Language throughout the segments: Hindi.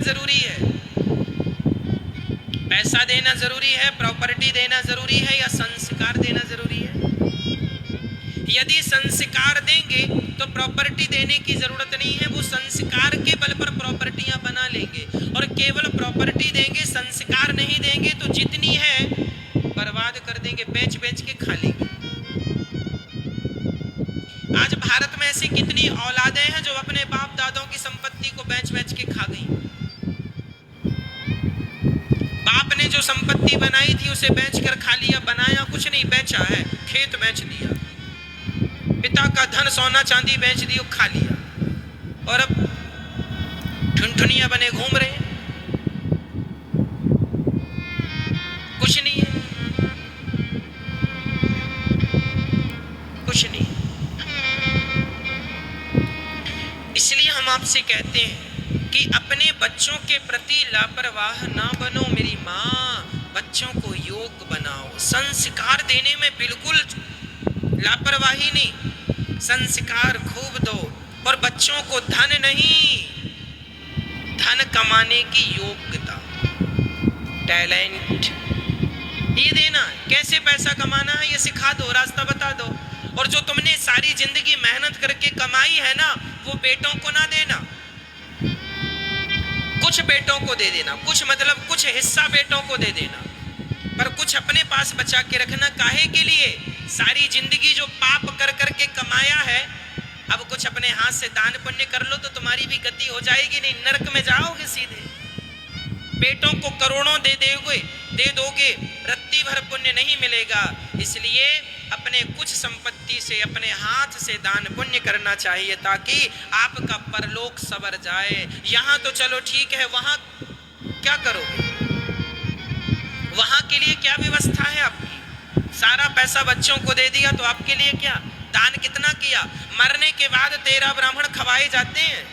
जरूरी है? पैसा देना जरूरी है, प्रॉपर्टी देना जरूरी है, या संस्कार देना जरूरी है? यदि संस्कार देंगे तो प्रॉपर्टी देने की जरूरत नहीं है, वो संस्कार के बल पर प्रॉपर्टियां बना लेंगे। और केवल प्रॉपर्टी देंगे, संस्कार नहीं देंगे तो जितनी है बर्बाद कर देंगे, बेच बेच के खा लेंगे। आज भारत में ऐसी कितनी औलादें हैं जो अपने बाप दादाओं की संपत्ति को बेच बेच के खा गई। बाप ने जो संपत्ति बनाई थी उसे बेच कर खा लिया, बनाया कुछ नहीं, बेचा है, खेत बेच लिया, पिता का धन सोना चांदी बेच दिया, खा लिया, और अब ठुनठुनिया बने घूम रहे हैं, कुछ नहीं है, कुछ नहीं। इसलिए हम आपसे कहते हैं कि अपने बच्चों के प्रति लापरवाह ना बनो मेरी माँ, बच्चों को योग्य बनाओ। संस्कार देने में बिल्कुल लापरवाही नहीं, संस्कार खूब दो। और बच्चों को धन नहीं, धन कमाने की योग्यता, टैलेंट ये देना। कैसे पैसा कमाना है ये सिखा दो, रास्ता बता दो। और जो तुमने सारी जिंदगी मेहनत करके कमाई है ना, वो बेटों को ना देना, कुछ बेटों को दे देना, कुछ मतलब कुछ हिस्सा बेटों को दे देना, पर कुछ अपने पास बचा के रखना। काहे के लिए? सारी जिंदगी जो पाप कर करके कमाया है, अब कुछ अपने हाथ से दान पुण्य कर लो तो तुम्हारी भी गति हो जाएगी, नहीं नरक में जाओगे सीधे। बेटों को करोड़ों दे दोगे, रत्ती भर पुण्य नहीं मिलेगा। इसलिए अपने कुछ संपत्ति से, अपने हाथ से दान पुण्य करना चाहिए, ताकि आपका परलोक सवर जाए। यहाँ तो चलो ठीक है, वहाँ क्या करोगे? वहाँ के लिए क्या व्यवस्था है आपकी? सारा पैसा बच्चों को दे दिया तो आपके लिए क्या? दान कितना किया? मरने के बाद 13 ब्राह्मण खवाए जाते हैं,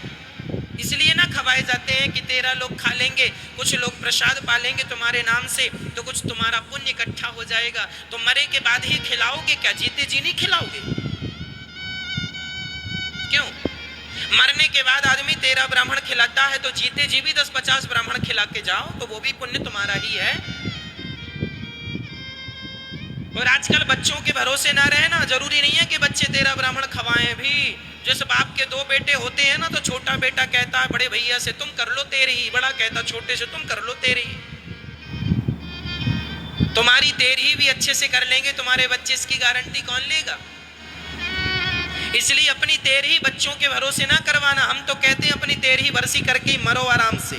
इसलिए ना खवाए जाते हैं कि 13 लोग खा लेंगे, कुछ लोग प्रसाद पालेंगे तुम्हारे नाम से, तो कुछ तुम्हारा पुण्य इकट्ठा हो जाएगा। तो मरे के बाद ही खिलाओगे क्या? जीते जी नहीं खिलाओगे? क्यों? मरने के बाद आदमी 13 ब्राह्मण खिलाता है, तो जीते जी भी 10-50 ब्राह्मण खिला के जाओ, तो वो भी पुण्य तुम्हारा ही है। और आजकल बच्चों के भरोसे ना रहे ना, जरूरी नहीं है कि बच्चे 13 ब्राह्मण खवाएं भी। जैसे बाप के 2 बेटे होते हैं ना, तो छोटा बेटा कहता है बड़े भैया से तुम कर लो 13, बड़ा कहता छोटे से तुम कर लो 13। तुम्हारी 13 भी अच्छे से कर लेंगे तुम्हारे बच्चे, इसकी गारंटी कौन लेगा? इसलिए अपनी 13 बच्चों के भरोसे ना करवाना। हम तो कहते हैं अपनी 13 बरसी करके ही मरो आराम से,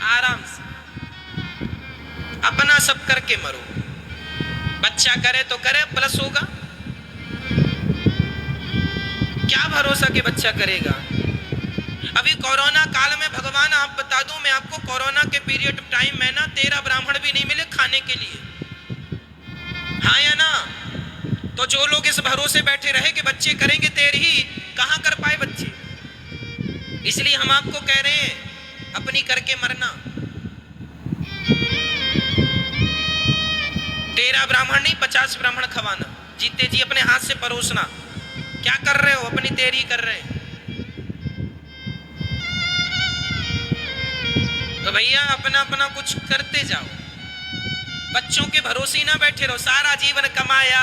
आराम से अपना सब करके मरो। बच्चा करे तो करे, प्लस होगा, क्या भरोसा कि बच्चा करेगा। अभी कोरोना काल में भगवान आप बता दूं मैं आपको, कोरोना के पीरियड टाइम में ना 13 ब्राह्मण भी नहीं मिले खाने के लिए, हाँ या ना? तो जो लोग इस भरोसे बैठे रहे कि बच्चे करेंगे 13, कहां कर पाए बच्चे। इसलिए हम आपको कह रहे हैं अपनी करके मरना। 13 ब्राह्मण नहीं, 50 ब्राह्मण खवाना, जीते जी अपने हाथ से परोसना। क्या कर रहे हो? अपनी 13 कर रहे हैं। तो भैया अपना अपना कुछ करते जाओ, बच्चों के भरोसे ना बैठे रहो। सारा जीवन कमाया,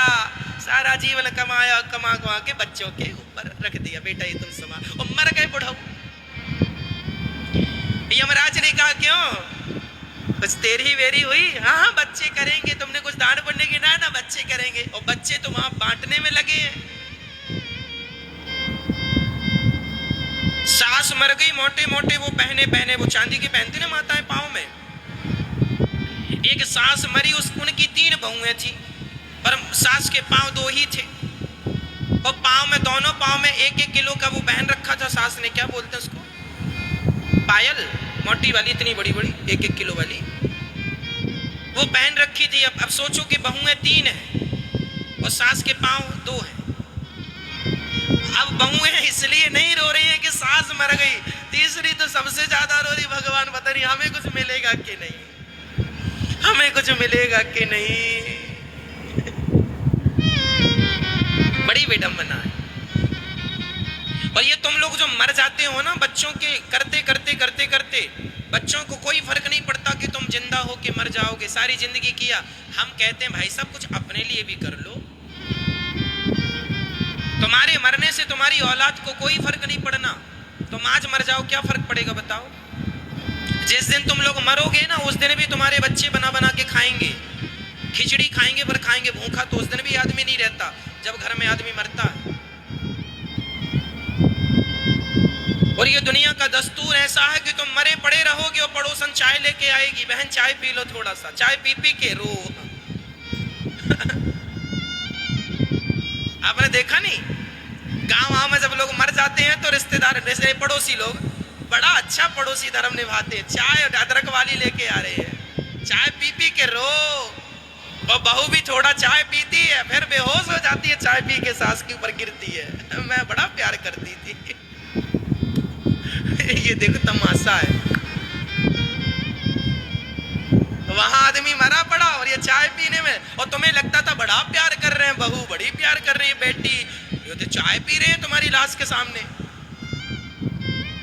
सारा जीवन कमाया, कमा कमा के बच्चों के ऊपर रख दिया, बेटा ये तुम समा, और मर गए बुढ़ाऊ। यमराज ने कहा क्यों? कुछ 13 वेरी हुई? हाँ हाँ बच्चे करेंगे, तुमने कुछ दान पुण्य की ना बच्चे करेंगे। और बच्चे तो वहां बांटने में लगे हैं। सास मर गई, मोटे मोटे वो पहने वो चांदी की पहनती ना माताएं पाँव में। एक सास मरी, उनकी 3 बहुएं थी, पर सास के पाँव 2 ही थे, और पाँव में, दोनों पाँव में 1-1 किलो का वो पहन रखा था सास ने। क्या बोलते हैं उसको? पायल, मोटी वाली, इतनी बड़ी बड़ी 1-1 किलो वाली वो पहन रखी थी। अब सोचो कि बहुएं 3 हैं और सास के पाँव 2 हैं। अब बहुएं इसलिए नहीं रो रही है कि सास मर गई, तीसरी तो सबसे ज्यादा रो रही, भगवान पता नहीं हमें कुछ मिलेगा कि नहीं, हमें कुछ मिलेगा कि नहीं। बड़ी विडंबना है। और ये तुम लोग जो मर जाते हो ना बच्चों के करते करते करते करते, बच्चों को कोई फर्क नहीं पड़ता कि तुम जिंदा हो के मर जाओगे, सारी जिंदगी किया। हम कहते हैं भाई साहब कुछ अपने लिए भी कर लो। तुम्हारे मरने से तुम्हारी औलाद को कोई फर्क नहीं पड़ना। तुम आज मर जाओ, क्या फर्क पड़ेगा बताओ? जिस दिन तुम लोग मरोगे ना उस दिन भी तुम्हारे बच्चे बना बना के खाएंगे, खिचड़ी खाएंगे, पर खाएंगे भूखा। तो उस दिन भी आदमी नहीं रहता जब घर में आदमी मरता है। और ये दुनिया का दस्तूर ऐसा है कि तुम मरे पड़े रहोगे और पड़ोसन चाय लेके आएगी, बहन चाय पी लो, थोड़ा सा चाय पी पी के रो। आपने देखा नहीं, गांव में जब लोग मर जाते हैं तो रिश्तेदार जैसे पड़ोसी लोग बड़ा अच्छा पड़ोसी धर्म निभाते हैं, चाय अदरक वाली लेके आ रहे हैं, चाय पी पी के रो। और बहू भी थोड़ा चाय पीती है फिर बेहोश हो जाती है, चाय पी के सास के ऊपर गिरती है। मैं बड़ा प्यार करती थी। ये देखो तमाशा है, वहां आदमी मरा पड़ा और ये चाय पीने में, और तुम्हें लगता था बड़ा प्यार कर रहे हैं, बहू बड़ी प्यार कर रही है बेटी, ये तो चाय पी रहे हैं तुम्हारी लाश के सामने।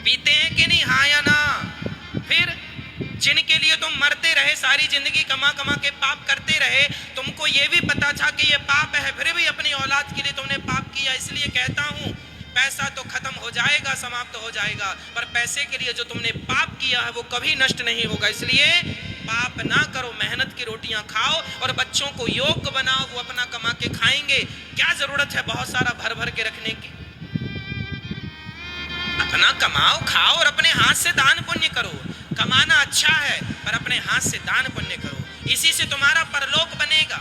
पीते हैं कि नहीं, हाँ या ना? फिर जिनके लिए तुम मरते रहे, सारी जिंदगी कमा कमा के पाप करते रहे, तुमको ये भी पता था कि ये पाप है, फिर भी अपनी औलाद के लिए तुमने पाप किया। इसलिए कहता हूं पैसा तो खत्म हो जाएगा, समाप्त हो जाएगा, पर पैसे के लिए जो तुमने पाप किया है वो कभी नष्ट नहीं होगा। इसलिए पाप ना करो, मेहनत की रोटियां खाओ और बच्चों को योग्य बनाओ, वो अपना कमा के खाएंगे। क्या जरूरत है बहुत सारा भर भर के रखने की? अपना कमाओ खाओ और अपने हाथ से दान पुण्य करो। कमाना अच्छा है पर अपने हाथ से दान पुण्य करो, इसी से तुम्हारा परलोक बनेगा।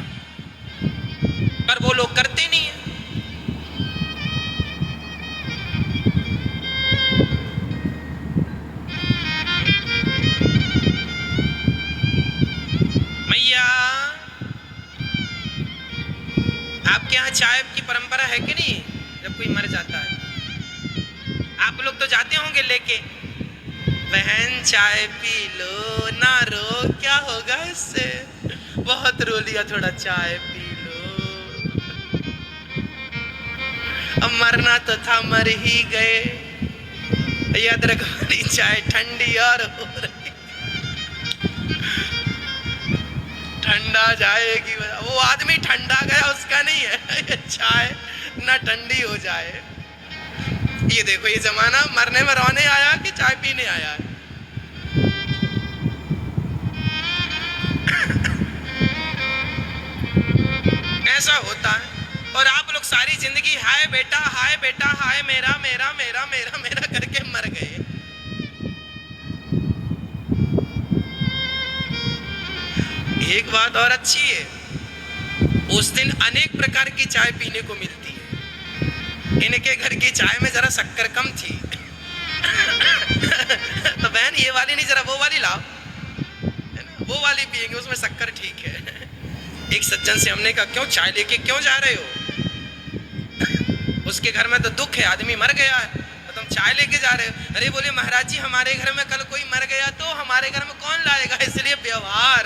पर वो लोग करते नहीं है। मैया आपके यहाँ चाय की परंपरा है कि नहीं? जब कोई मर जाता है आप लोग तो जाते होंगे लेके, बहन चाय पी लो ना, रो क्या होगा इससे, बहुत रो लिया, थोड़ा चाय पी लो। अब मरना तो था, मर ही गए। याद रखो चाय ठंडी और हो रही, ठंडा जाएगी। वो आदमी ठंडा गया उसका नहीं है, चाय ना ठंडी हो जाए। ये देखो ये जमाना मरने में रोने आया कि चाय पीने आया है? ऐसा होता है। और आप लोग सारी जिंदगी हाय बेटा हाय बेटा हाय मेरा मेरा मेरा मेरा मेरा करके मर गए। एक बात और अच्छी है, उस दिन अनेक प्रकार की चाय पीने को मिलती है। इनके घर की चाय में जरा शक्कर कम थी तो बहन ये वाली नहीं, जरा वो वाली लाओ, है ना, वो वाली पिएंगे, उसमें शक्कर ठीक है। एक सज्जन से हमने कहा क्यों चाय लेके क्यों जा रहे हो? उसके घर में तो दुख है, आदमी मर गया है, तो तुम चाय लेके जा रहे हो? अरे बोले महाराज जी हमारे घर में कल कोई मर गया तो हमारे घर में कौन लाएगा, इसलिए व्यवहार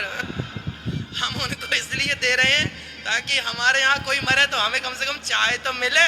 हम उनको इसलिए दे रहे हैं ताकि हमारे यहाँ कोई मरे तो हमें कम से कम चाय तो मिले।